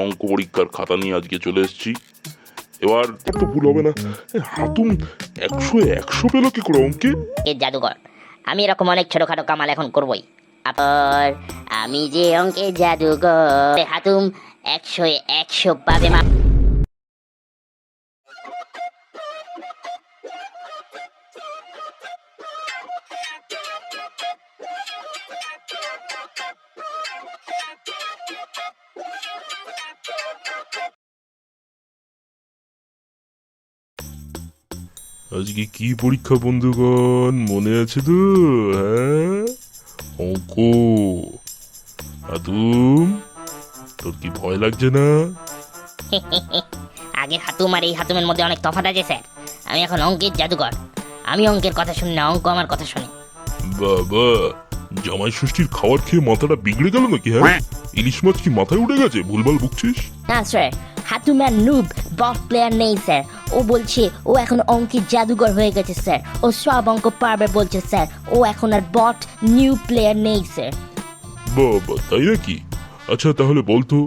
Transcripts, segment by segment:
অঙ্ক পরীক্ষার খাতা নিয়ে আজকে চলে এসেছি। এবার তো ভুল হবে না। হাতুম 100 পেল কি করে অঙ্কে? এ জাদুঘর, আমি এরকম অনেক ছোটখাটো কামাল এখন করবই। আবার আমি যে অঙ্কের জাদুঘর, হাতুম 100 পাবে মা। আজকে কি পরীক্ষা বন্ধুগণ, মনে আছে তো? হ্যাঁ, অঙ্ক। হাতুম, তোর কি ভয় লাগছে না? আগের হাতুম আর এই হাতুমের মধ্যে অনেক তফাৎ আছে স্যার। আমি এখন অঙ্কের জাদুঘর। আমি অঙ্কের কথা শুনি না, অঙ্ক আমার কথা শুনে। বাবা, জামাই ষষ্ঠীর খাবার খেয়ে মাথাটা বিগড়ে গেল নাকি? হ্যাঁ, ইলিশ মাছ কি মাথায় উঠে গেছে? ভুলভাল বকছিস। না স্যার, হাতুমের নুব বট প্লেয়ার নেই স্যার। ও বলছে ও এখন অঙ্কের জাদুঘর হয়ে গেছে স্যার। ও সব অঙ্ক পারবে বলছে স্যার। ও এখন আর বট নিউ প্লেয়ার নেই স্যার। বাবা, তাই নাকি? আচ্ছা তাহলে বলতো,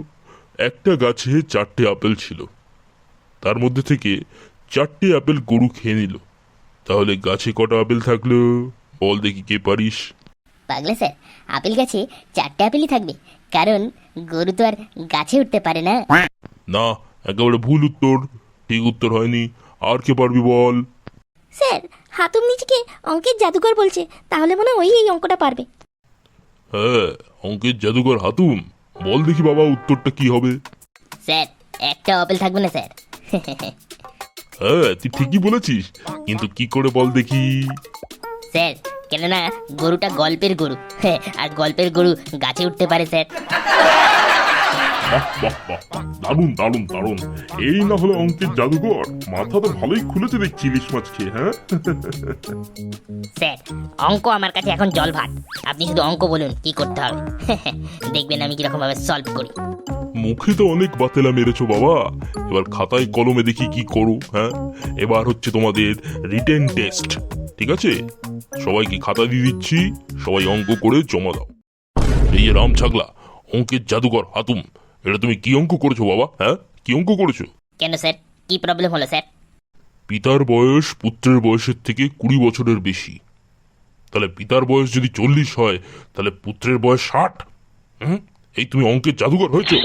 একটা গাছে 4টে আপেল ছিল, তার মধ্যে থেকে 4টে আপেল গরু খেয়ে নিল, তাহলে গাছে কটা আপেল থাকলো? বল দেখি, কে পারিস? পাগলে স্যার, আপেল গাছে 4টে আপেলই থাকবে, কারণ গরু তো আর গাছে উঠতে পারে না। না, একেবারে ভুল উত্তর। ঠিক উত্তর হয়নি। আর কে পারবি বল? স্যার, হাতুম নিজেকে অঙ্কের জাদুঘর বলছে, তাহলে মনে হয় এই অঙ্কটা পারবে। হ্যাঁ, অঙ্কের জাদুঘর হাতুম। বল দেখি বাবা, উত্তরটা কি হবে? স্যার, একটা আপেল থাকবে না স্যার। হ্যাঁ, তুই ঠিকই বলেছিস, কিন্তু কি করে বল দেখি? স্যার, কেননা গরুটা গল্পের গরু, আর গল্পের গরু গাছে উঠতে পারে স্যার। বাহ বাহ বাহ, দারুণ দারুণ দারুণ। এই না হলে অঙ্কের জাদুঘর। মাথা তো ভালোই খুলেছে দেখছি ইলিশ মাছ খেয়ে। হ্যাঁ, স্যার, অঙ্ক আমার কাছে এখন জল ভাত। আপনি শুধু অঙ্ক বলুন কি করতে হবে, দেখবেন আমি কিরকম ভাবে সলভ করি। মুখে তো অনেক বাতেলা মেরেছো বাবা, এবার খাতায় কলমে দেখি কি করো। হ্যাঁ, এবার হচ্ছে তোমাদের রিটেন টেস্ট, ঠিক আছে? সবাইকে খাতা দিয়ে দিচ্ছি, সবাই অঙ্ক করে জমা দাও। এই যে রাম ছাগলা, অঙ্কের জাদুঘর হাতুম, এটা তুমি কি অঙ্ক করেছো বাবা? হ্যাঁ, কি অঙ্ক করেছো? কেন স্যার, কি প্রবলেম হলো স্যার? পিতার বয়স পুত্রের বয়সের থেকে 20 বছরের বেশি, তাহলে পিতার বয়স যদি 40 হয়, তাহলে পুত্রের বয়স 60। এই তুমি অঙ্কের জাদুঘর হয়েছো?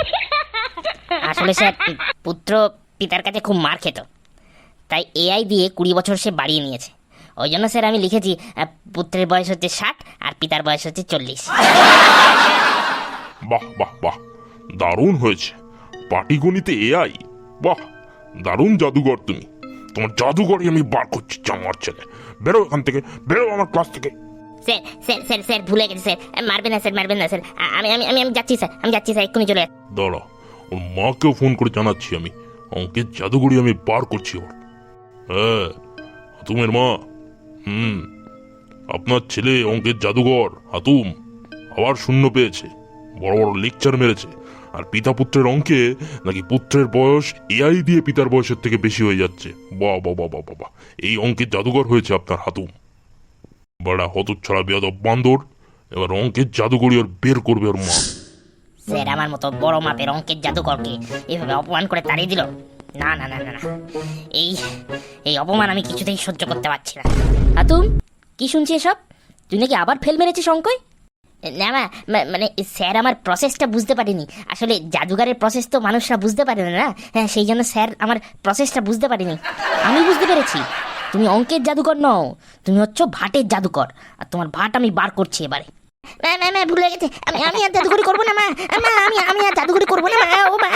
আসলে স্যার, পুত্র পিতার কাছে খুব মার খেত, তাই এআই দিয়ে 20 বছর সে বাড়িয়ে নিয়েছে। ওই জন্য স্যার আমি লিখেছি পুত্রের বয়স হচ্ছে 60 আর পিতার বয়স হচ্ছে 40। বাহ বাহ বাহ, দারুণ হয়েছে। পাটিগণিতে এআই, বাহ, দারুণ জাদুঘর তুমি। তোমার জাদুঘরই আমি বার করছি, চামার ছেলে। বেরো এখান থেকে, বেরো আমার ক্লাস থেকে। স্যার স্যার স্যার স্যার ভুলে গেছি স্যার, মারবেন না স্যার, মারবেন না স্যার। আমি আমি আমি আমি যাচ্ছি স্যার, আমি যাচ্ছি স্যার, এক্ষুনি চলে যাচ্ছি। দাঁড়া, ওর মাকেও ফোন করে জানাচ্ছি আমি, অঙ্কের জাদুঘরই আমি বার করছি ওর। হ্যাঁ, হাতুমের মা, আপনার ছেলে অঙ্কের জাদুঘর হাতুম আবার শূন্য পেয়েছে, বড় বড় লেকচার মেরেছে। আর পিতা পুত্রের অঙ্কে নাকি পুত্রের বয়স এআই দিয়ে পিতার বয়সের থেকে বেশি হয়ে যাচ্ছে। বাহ বাহ বাহ বাহ বাহ, এই অঙ্কের জাদুঘর হয়েছে আপনার হাতুম। বড়া হতচ্ছাড়া বেয়াদব বান্দর, এবার অঙ্কের জাদুঘরই ওর বের করবে ওর মা। স্যার, আমার মতো বড় মাপের অঙ্কের জাদুকরকে এভাবে অপমান করে তাড়িয়ে দিল? না না না না না, এই এই অপমান আমি কিছুতেই সহ্য করতে পারছি না। হাতুম, কি শুনছি এসব? তুই নাকি আবার ফেল মেরেছিস অঙ্কয়? না মানে স্যার আমার প্রসেসটা বুঝতে পারেনি। আসলে জাদুঘরের প্রসেস তো মানুষরা বুঝতে পারে না। হ্যাঁ, সেই জন্য স্যার আমার প্রসেসটা বুঝতে পারেনি। আমি বুঝতে পেরেছি, তুমি অঙ্কের জাদুকর নও, তুমি হচ্ছ ভাটের জাদুকর। আর তোমার ভাট আমি বার করছি এবারে। ভুলে গেছে, আমি আর জাদুঘরি করবো না মা। আমি আর জাদুঘরি করবো না মা। ও মা।